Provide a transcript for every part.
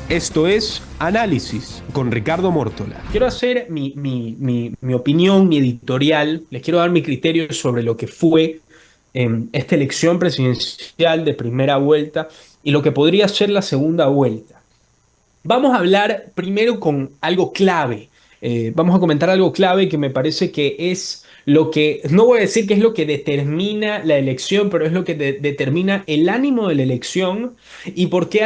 Esto es Análisis con Ricardo Mórtola. Quiero hacer mi opinión, mi editorial, les quiero dar mi criterio sobre lo que fue esta elección presidencial de primera vuelta y lo que podría ser la segunda vuelta. Vamos a hablar primero con algo clave. Vamos a comentar algo clave que me parece que es lo que, no voy a decir que es lo que determina la elección, pero es lo que determina el ánimo de la elección y por qué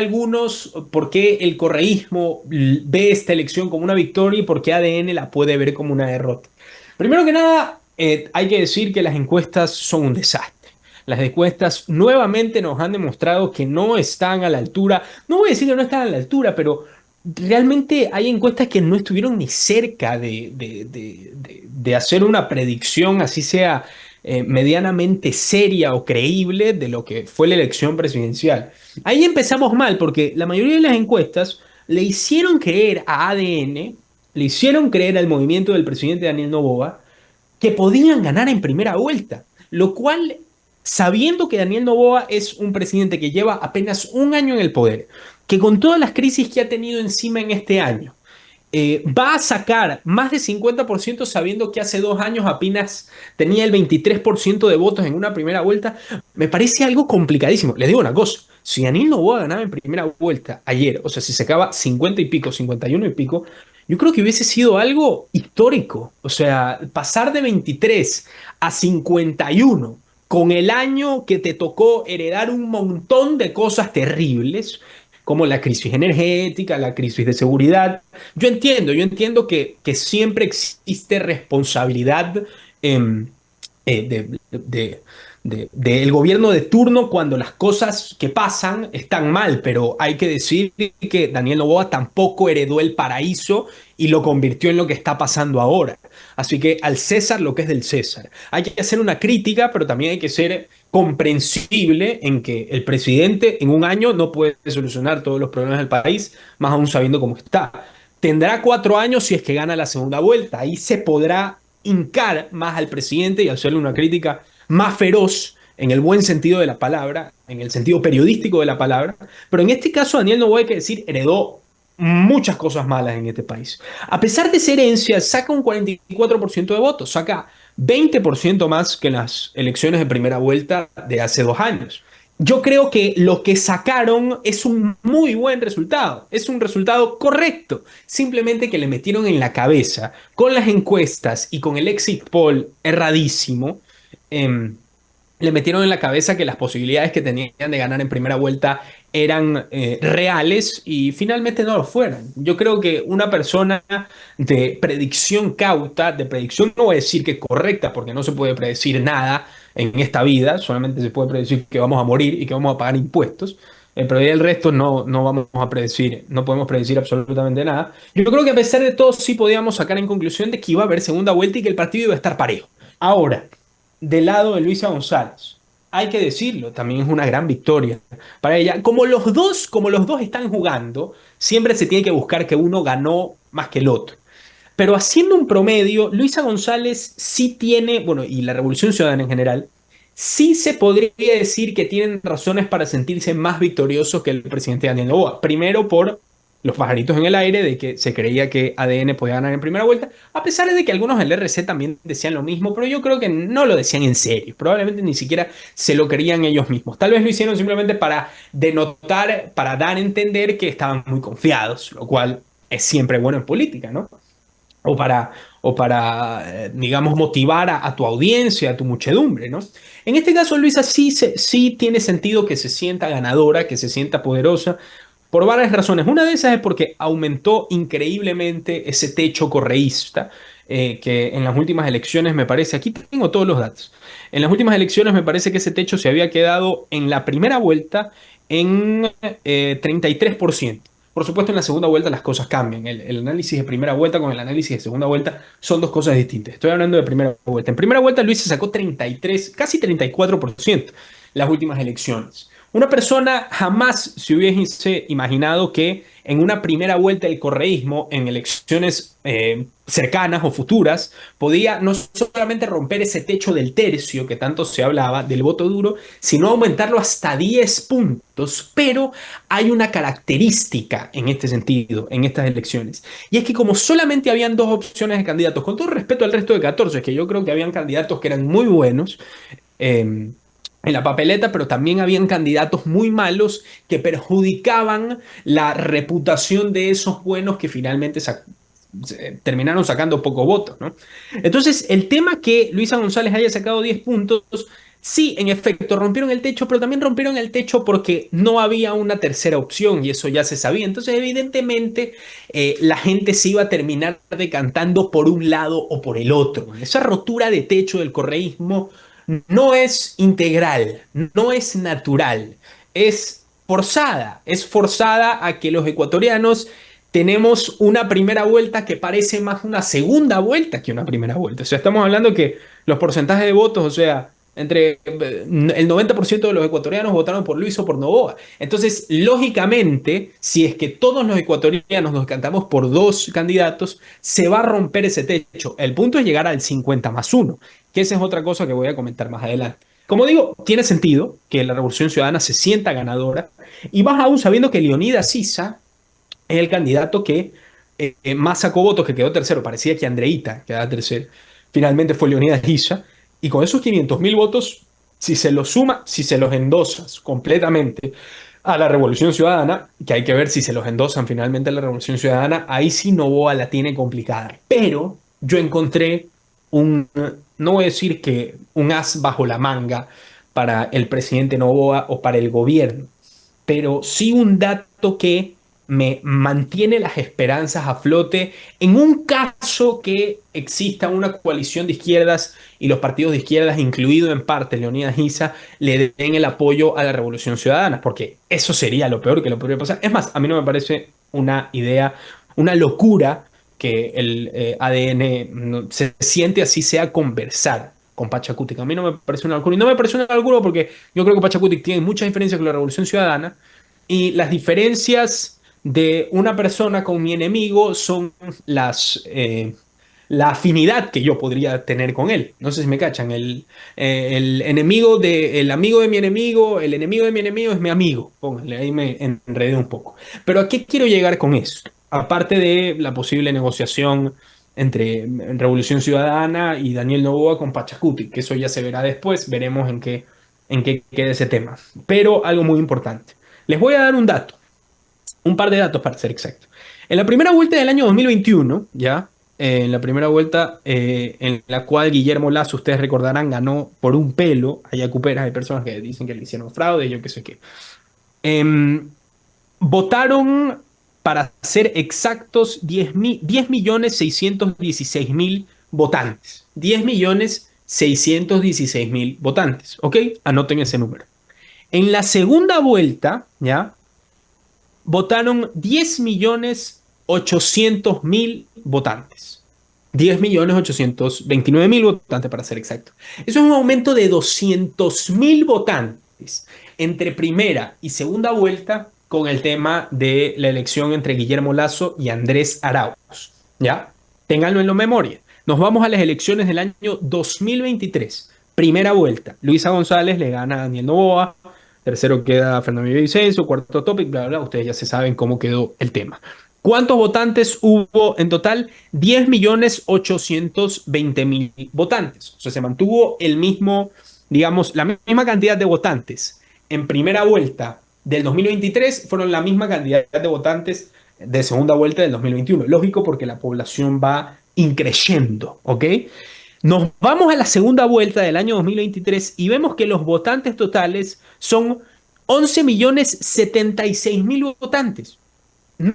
el correísmo ve esta elección como una victoria y por qué ADN la puede ver como una derrota. Primero que nada, hay que decir que las encuestas son un desastre. Las encuestas nuevamente nos han demostrado que no están a la altura. No voy a decir que no están a la altura, pero realmente hay encuestas que no estuvieron ni cerca de hacer una predicción, así sea medianamente seria o creíble, de lo que fue la elección presidencial. Ahí empezamos mal, porque la mayoría de las encuestas le hicieron creer a ADN, le hicieron creer al movimiento del presidente Daniel Noboa, que podían ganar en primera vuelta, lo cual, sabiendo que Daniel Noboa es un presidente que lleva apenas un año en el poder, que con todas las crisis que ha tenido encima en este año, va a sacar más de 50% sabiendo que hace 2 años apenas tenía el 23% de votos en una primera vuelta, me parece algo complicadísimo. Les digo una cosa, si Daniel Noboa ganaba en primera vuelta ayer, o sea, si sacaba 50 y pico, 51 y pico, yo creo que hubiese sido algo histórico. O sea, pasar de 23 a 51 con el año que te tocó heredar un montón de cosas terribles, como la crisis energética, la crisis de seguridad. Yo entiendo que siempre existe responsabilidad em, del gobierno de turno cuando las cosas que pasan están mal, pero hay que decir que Daniel Noboa tampoco heredó el paraíso y lo convirtió en lo que está pasando ahora. Así que al César lo que es del César. Hay que hacer una crítica, pero también hay que ser comprensible en que el presidente en un año no puede solucionar todos los problemas del país, más aún sabiendo cómo está. Tendrá 4 años si es que gana la segunda vuelta. Ahí se podrá hincar más al presidente y hacerle una crítica más feroz en el buen sentido de la palabra, en el sentido periodístico de la palabra. Pero en este caso, Daniel Noboa, hay que decir, heredó muchas cosas malas en este país. A pesar de ser herencia, saca un 44% de votos, saca 20% más que en las elecciones de primera vuelta de hace 2 años. Yo creo que lo que sacaron es un muy buen resultado, es un resultado correcto, simplemente que le metieron en la cabeza con las encuestas y con el exit poll erradísimo, em, le metieron en la cabeza que las posibilidades que tenían de ganar en primera vuelta eran reales y finalmente no lo fueron. Yo creo que una persona de predicción cauta, de predicción no voy a decir que correcta, porque no se puede predecir nada en esta vida, solamente se puede predecir que vamos a morir y que vamos a pagar impuestos. Pero el resto no vamos a predecir, no podemos predecir absolutamente nada. Yo creo que a pesar de todo sí podíamos sacar en conclusión de que iba a haber segunda vuelta y que el partido iba a estar parejo. Ahora, del lado de Luisa González. Hay que decirlo, también es una gran victoria para ella. Como los dos están jugando, siempre se tiene que buscar que uno ganó más que el otro. Pero haciendo un promedio, Luisa González sí tiene, bueno, y la Revolución Ciudadana en general, sí se podría decir que tienen razones para sentirse más victoriosos que el presidente Daniel Noboa. Primero por los pajaritos en el aire de que se creía que ADN podía ganar en primera vuelta, a pesar de que algunos del RC también decían lo mismo, pero yo creo que no lo decían en serio, probablemente ni siquiera se lo creían ellos mismos. Tal vez lo hicieron simplemente para denotar, para dar a entender que estaban muy confiados, lo cual es siempre bueno en política, ¿no? O para, o para, digamos, motivar a tu audiencia, a tu muchedumbre, ¿no? En este caso, Luisa sí tiene sentido que se sienta ganadora, que se sienta poderosa, por varias razones. Una de esas es porque aumentó increíblemente ese techo correísta, que en las últimas elecciones me parece, aquí tengo todos los datos, en las últimas elecciones me parece que ese techo se había quedado en la primera vuelta en 33%. Por supuesto, en la segunda vuelta las cosas cambian. El análisis de primera vuelta con el análisis de segunda vuelta son dos cosas distintas. Estoy hablando de primera vuelta. En primera vuelta Luis se sacó 33, casi 34% las últimas elecciones. Una persona jamás se hubiese imaginado que en una primera vuelta del correísmo, en elecciones cercanas o futuras, podía no solamente romper ese techo del tercio que tanto se hablaba del voto duro, sino aumentarlo hasta 10 puntos. Pero hay una característica en este sentido, en estas elecciones, y es que como solamente habían dos opciones de candidatos, con todo respeto al resto de 14, que yo creo que habían candidatos que eran muy buenos, en la papeleta, pero también habían candidatos muy malos que perjudicaban la reputación de esos buenos que finalmente terminaron sacando pocos votos, ¿no? Entonces, el tema que Luisa González haya sacado 10 puntos, sí, en efecto, rompieron el techo, pero también rompieron el techo porque no había una tercera opción y eso ya se sabía. Entonces, evidentemente, la gente se iba a terminar decantando por un lado o por el otro. Esa rotura de techo del correísmo no es integral, no es natural, es forzada a que los ecuatorianos tenemos una primera vuelta que parece más una segunda vuelta que una primera vuelta. O sea, estamos hablando que los porcentajes de votos, o sea, entre el 90% de los ecuatorianos votaron por Luis o por Noboa. Entonces, lógicamente, si es que todos los ecuatorianos nos cantamos por dos candidatos, se va a romper ese techo. El punto es llegar al 50+1, que esa es otra cosa que voy a comentar más adelante. Como digo, tiene sentido que la Revolución Ciudadana se sienta ganadora, y más aún sabiendo que Leonidas Sisa es el candidato que más sacó votos, que quedó tercero. Parecía que Andreita quedaba tercero. Finalmente fue Leonidas Issa. Y con esos 500.000 votos, si se los suma, si se los endosas completamente a la Revolución Ciudadana, que hay que ver si se los endosan finalmente a la Revolución Ciudadana, ahí sí Noboa la tiene complicada. Pero yo encontré no voy a decir que un as bajo la manga para el presidente Noboa o para el gobierno, pero sí un dato que me mantiene las esperanzas a flote en un caso que exista una coalición de izquierdas y los partidos de izquierdas, incluido en parte Leonidas Issa, le den el apoyo a la Revolución Ciudadana, porque eso sería lo peor que lo podría pasar. Es más, a mí no me parece una idea, una locura que el ADN se siente así sea conversar con Pachacutic. A mí no me parece una locura. Y no me parece una locura porque yo creo que Pachacutic tiene muchas diferencias con la Revolución Ciudadana, y las diferencias de una persona con mi enemigo son la afinidad que yo podría tener con él. No sé si me cachan. El amigo de mi enemigo, el enemigo de mi enemigo es mi amigo. Pónganle, ahí me enredé un poco. Pero ¿a qué quiero llegar con esto? Aparte de la posible negociación entre Revolución Ciudadana y Daniel Noboa con Pachacuti, que eso ya se verá después, veremos en qué queda ese tema. Pero algo muy importante. Les voy a dar un dato, un par de datos para ser exacto. En la primera vuelta del año 2021, ya, en la primera vuelta en la cual Guillermo Lasso, ustedes recordarán, ganó por un pelo a Yacuperas. Hay personas que dicen que le hicieron fraude, yo qué sé qué. Votaron, para ser exactos, 10.616.000 votantes. 10.616.000 votantes, ¿ok? Anoten ese número. En la segunda vuelta, ¿ya? Votaron 10.800.000 votantes. 10.829.000 votantes para ser exacto. Eso es un aumento de 200.000 votantes entre primera y segunda vuelta con el tema de la elección entre Guillermo Lasso y Andrés Arauz. ¿Ya? Ténganlo en la memoria. Nos vamos a las elecciones del año 2023. Primera vuelta. Luisa González le gana a Daniel Noboa. Tercero queda Fernando Villavicencio, cuarto topic, bla, bla, bla. Ustedes ya se saben cómo quedó el tema. ¿Cuántos votantes hubo en total? 10.820.000 votantes. O sea, se mantuvo el mismo, digamos, la misma cantidad de votantes. En primera vuelta del 2023 fueron la misma cantidad de votantes de segunda vuelta del 2021. Lógico, porque la población va increciendo, ¿ok? Nos vamos a la segunda vuelta del año 2023 y vemos que los votantes totales son 11.076.000 votantes.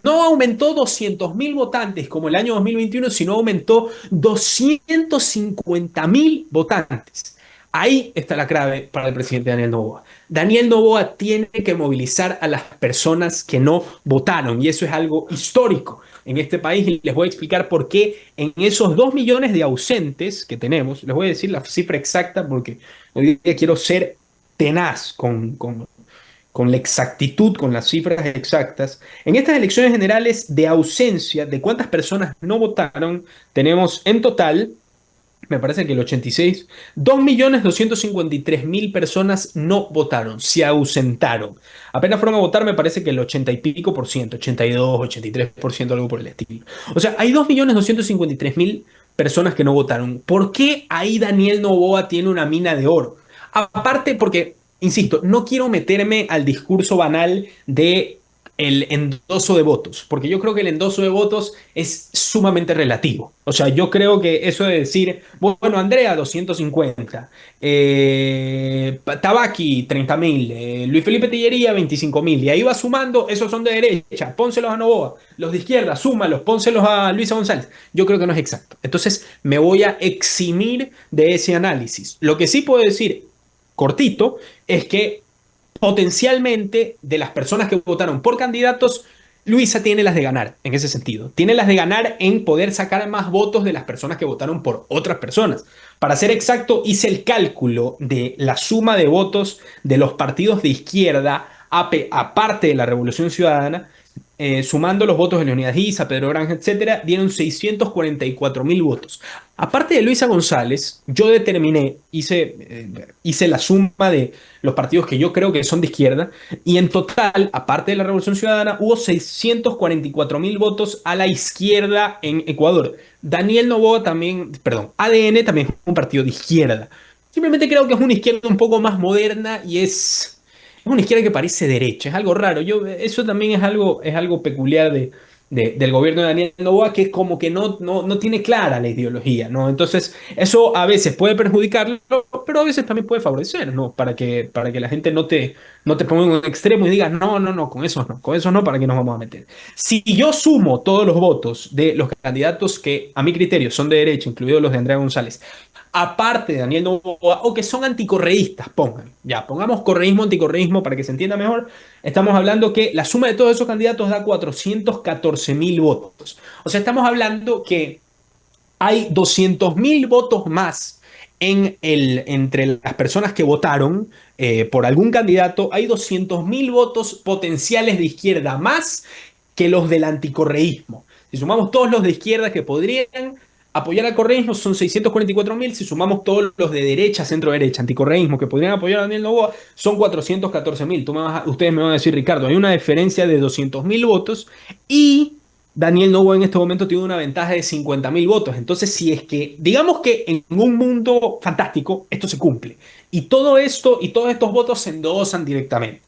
No aumentó 200.000 votantes como el año 2021, sino aumentó 250.000 votantes. Ahí está la clave para el presidente Daniel Noboa. Daniel Noboa tiene que movilizar a las personas que no votaron, y eso es algo histórico en este país, y les voy a explicar por qué en esos 2 millones de ausentes que tenemos. Les voy a decir la cifra exacta porque hoy día quiero ser tenaz con con la exactitud, con las cifras exactas. En estas elecciones generales de ausencia, de cuántas personas no votaron, tenemos en total, me parece que el 86, 2.253.000 personas no votaron, se ausentaron. Apenas fueron a votar, me parece que el 80 y pico por ciento, 82, 83%, algo por el estilo. O sea, hay 2.253.000 personas que no votaron. ¿Por qué ahí Daniel Noboa tiene una mina de oro? Aparte, porque, insisto, no quiero meterme al discurso banal de el endoso de votos, porque yo creo que el endoso de votos es sumamente relativo. O sea, yo creo que eso de decir, bueno, Andrea, 250, Tabaqui, 30.000, Luis Felipe Tillería, 25.000, y ahí va sumando, esos son de derecha, pónselos a Novoa, los de izquierda, súmalos, pónselos a Luisa González. Yo creo que no es exacto. Entonces, me voy a eximir de ese análisis. Lo que sí puedo decir, cortito, es que potencialmente de las personas que votaron por candidatos, Luisa tiene las de ganar en ese sentido. Tiene las de ganar en poder sacar más votos de las personas que votaron por otras personas. Para ser exacto, hice el cálculo de la suma de votos de los partidos de izquierda, aparte de la Revolución Ciudadana, sumando los votos de Leonidas Issa, Pedro Granja, etcétera, dieron 644.000 votos. Aparte de Luisa González, yo determiné, hice la suma de los partidos que yo creo que son de izquierda, y en total, aparte de la Revolución Ciudadana, hubo 644.000 votos a la izquierda en Ecuador. Daniel Noboa también, perdón, ADN también es un partido de izquierda. Simplemente creo que es una izquierda un poco más moderna y es una izquierda que parece derecha, es algo raro. Eso también es algo peculiar del gobierno de Daniel Noboa, que es como que no tiene clara la ideología, ¿no? Entonces, eso a veces puede perjudicarlo, pero a veces también puede favorecer, ¿no? Para que la gente no te ponga en un extremo y digas, no, no, no, con eso no, ¿para qué nos vamos a meter? Si yo sumo todos los votos de los candidatos que a mi criterio son de derecha, incluidos los de Andrea González, aparte de Daniel Noboa, o que son anticorreístas, pongamos correísmo, anticorreísmo para que se entienda mejor, estamos hablando que la suma de todos esos candidatos da 414.000 votos. O sea, estamos hablando que hay 200.000 votos más entre las personas que votaron por algún candidato, hay 200.000 votos potenciales de izquierda más que los del anticorreísmo. Si sumamos todos los de izquierda que podrían apoyar al correísmo, son 644.000. Si sumamos todos los de derecha, centro derecha, anticorreísmo que podrían apoyar a Daniel Noboa, son 414.000. Ustedes me van a decir, Ricardo, hay una diferencia de 200.000 votos y Daniel Noboa en este momento tiene una ventaja de 50.000 votos. Entonces, si es que, digamos que en un mundo fantástico, esto se cumple. Y todo esto y todos estos votos se endosan directamente.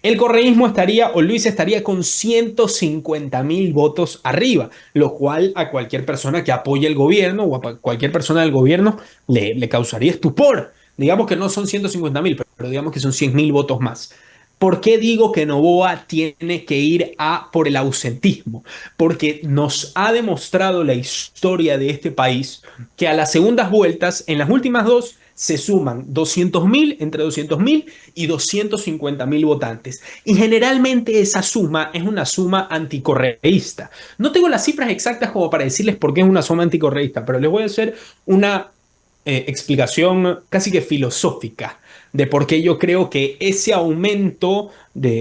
El correísmo estaría, o Luis estaría con 150.000 votos arriba, lo cual a cualquier persona que apoye el gobierno o a cualquier persona del gobierno le causaría estupor. Digamos que no son 150.000, pero digamos que son 100.000 votos más. ¿Por qué digo que Noboa tiene que ir a por el ausentismo? Porque nos ha demostrado la historia de este país que a las segundas vueltas, en las últimas dos, se suman 200.000, entre 200.000 y 250.000 votantes. Y generalmente esa suma es una suma anticorreísta. No tengo las cifras exactas como para decirles por qué es una suma anticorreísta, pero les voy a hacer una explicación casi que filosófica de por qué yo creo que ese aumento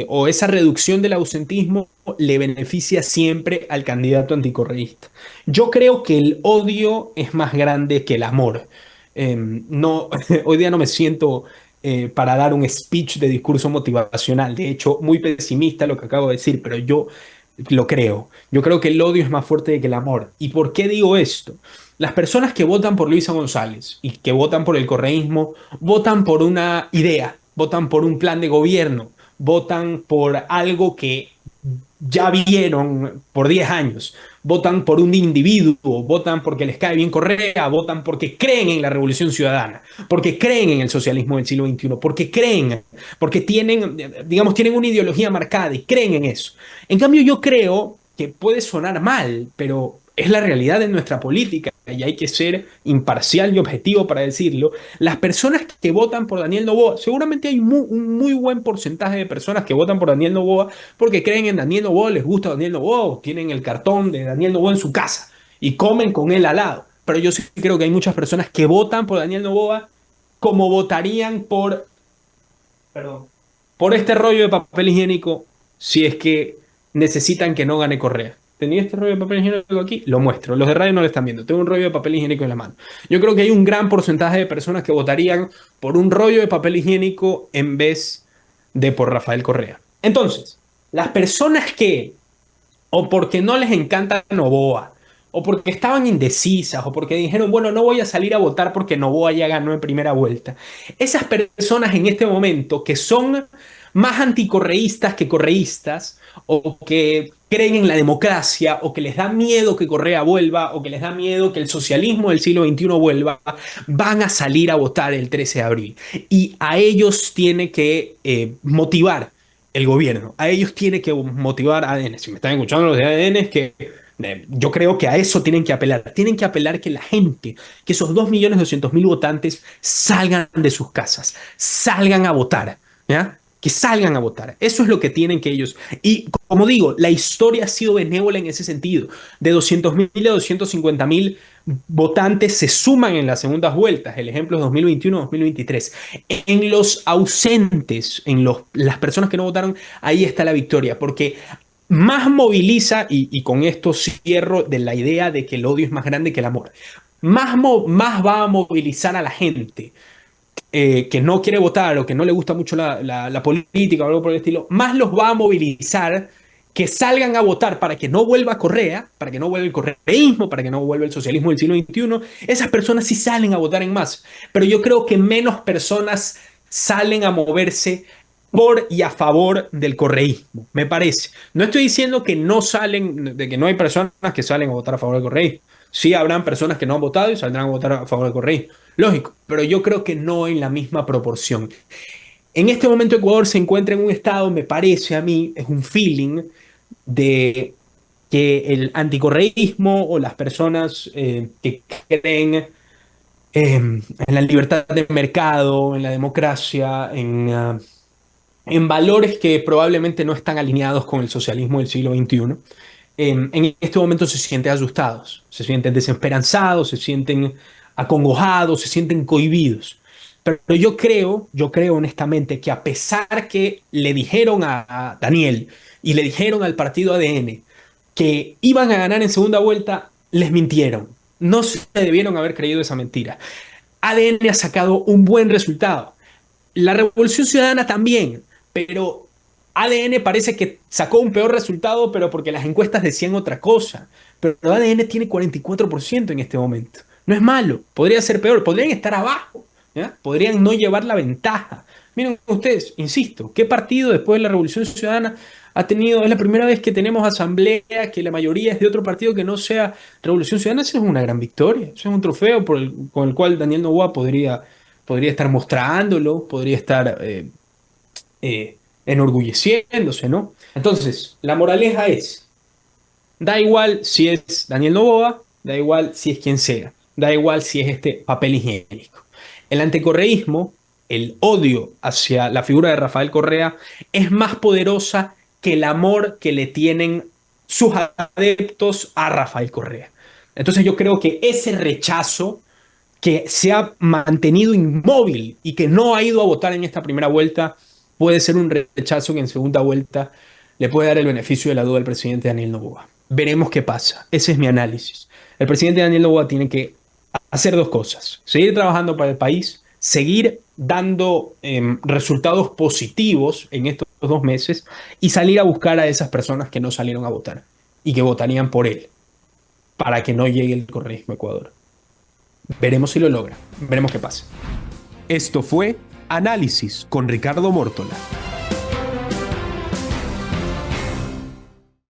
o esa reducción del ausentismo le beneficia siempre al candidato anticorreísta. Yo creo que el odio es más grande que el amor. No, hoy día no me siento para dar un speech de discurso motivacional. De hecho, muy pesimista lo que acabo de decir, pero yo lo creo. Yo creo que el odio es más fuerte que el amor. ¿Y por qué digo esto? Las personas que votan por Luisa González y que votan por el correísmo, votan por una idea, votan por un plan de gobierno, votan por algo que ya vieron por 10 años, votan por un individuo, votan porque les cae bien Correa, votan porque creen en la Revolución Ciudadana, porque creen en el socialismo del siglo XXI, porque creen, porque tienen, digamos, tienen una ideología marcada y creen en eso. En cambio, yo creo que puede sonar mal, pero es la realidad de nuestra política y hay que ser imparcial y objetivo para decirlo. Las personas que votan por Daniel Noboa, seguramente hay un muy buen porcentaje de personas que votan por Daniel Noboa porque creen en Daniel Noboa, les gusta Daniel Noboa, o tienen el cartón de Daniel Noboa en su casa y comen con él al lado. Pero yo sí creo que hay muchas personas que votan por Daniel Noboa como votarían por... Perdón. por este rollo de papel higiénico si es que necesitan que no gane Correa. Tenía este rollo de papel higiénico aquí, lo muestro. Los de radio no lo están viendo. Tengo un rollo de papel higiénico en la mano. Yo creo que hay un gran porcentaje de personas que votarían por un rollo de papel higiénico en vez de por Rafael Correa. Entonces, las personas que, o porque no les encanta Noboa, o porque estaban indecisas, o porque dijeron, bueno, no voy a salir a votar porque Noboa ya ganó en primera vuelta. Esas personas en este momento que son más anticorreístas que correístas, o que creen en la democracia, o que les da miedo que Correa vuelva, o que les da miedo que el socialismo del siglo XXI vuelva, van a salir a votar el 13 de abril. Y a ellos tiene que motivar el gobierno, a ellos tiene que motivar a ADN. Si me están escuchando los de ADN, es que yo creo que a eso tienen que apelar que la gente, que esos 2.200.000 votantes salgan de sus casas, salgan a votar, ¿ya? Que salgan a votar. Eso es lo que tienen que ellos. Y como digo, la historia ha sido benévola en ese sentido. De 200.000 a 250.000 votantes se suman en las segundas vueltas. El ejemplo es 2021-2023. En los ausentes, las personas que no votaron, ahí está la victoria. Porque más moviliza, y con esto cierro de la idea de que el odio es más grande que el amor, más va a movilizar a la gente que no quiere votar o que no le gusta mucho la política o algo por el estilo, más los va a movilizar que salgan a votar para que no vuelva Correa, para que no vuelva el correísmo, para que no vuelva el socialismo del siglo XXI. Esas personas sí salen a votar en más, pero yo creo que menos personas salen a moverse por y a favor del correísmo, me parece. No estoy diciendo que no salen, de que no hay personas que salen a votar a favor del correísmo. Sí habrán personas que no han votado y saldrán a votar a favor del correísmo. Lógico, pero yo creo que no en la misma proporción. En este momento Ecuador se encuentra en un estado, me parece a mí, es un feeling de que el anticorreísmo o las personas que creen en la libertad de mercado, en la democracia, en valores que probablemente no están alineados con el socialismo del siglo XXI, en este momento se sienten asustados, se sienten desesperanzados, se sienten acongojados, se sienten cohibidos. Pero yo creo honestamente que a pesar que le dijeron a Daniel y le dijeron al partido ADN que iban a ganar en segunda vuelta, les mintieron. No se debieron haber creído esa mentira. ADN ha sacado un buen resultado. La Revolución Ciudadana también, pero ADN parece que sacó un peor resultado, pero porque las encuestas decían otra cosa. Pero ADN tiene 44% en este momento. No es malo, podría ser peor, podrían estar abajo, ¿ya? Podrían no llevar la ventaja. Miren ustedes, insisto, ¿qué partido después de la Revolución Ciudadana ha tenido? Es la primera vez que tenemos asamblea, que la mayoría es de otro partido que no sea Revolución Ciudadana. Eso es una gran victoria, eso es un trofeo con el cual Daniel Noboa podría estar mostrándolo, podría estar enorgulleciéndose, ¿no? Entonces, la moraleja es, da igual si es Daniel Noboa, da igual si es quien sea, da igual si es este papel higiénico. El anticorreísmo, el odio hacia la figura de Rafael Correa, es más poderosa que el amor que le tienen sus adeptos a Rafael Correa. Entonces yo creo que ese rechazo que se ha mantenido inmóvil y que no ha ido a votar en esta primera vuelta, puede ser un rechazo que en segunda vuelta le puede dar el beneficio de la duda al presidente Daniel Noboa. Veremos qué pasa. Ese es mi análisis. El presidente Daniel Noboa tiene que hacer dos cosas: seguir trabajando para el país, seguir dando resultados positivos en estos 2 meses y salir a buscar a esas personas que no salieron a votar y que votarían por él para que no llegue el correísmo a Ecuador. Veremos si lo logra. Veremos qué pasa. Esto fue Análisis con Ricardo Mórtola.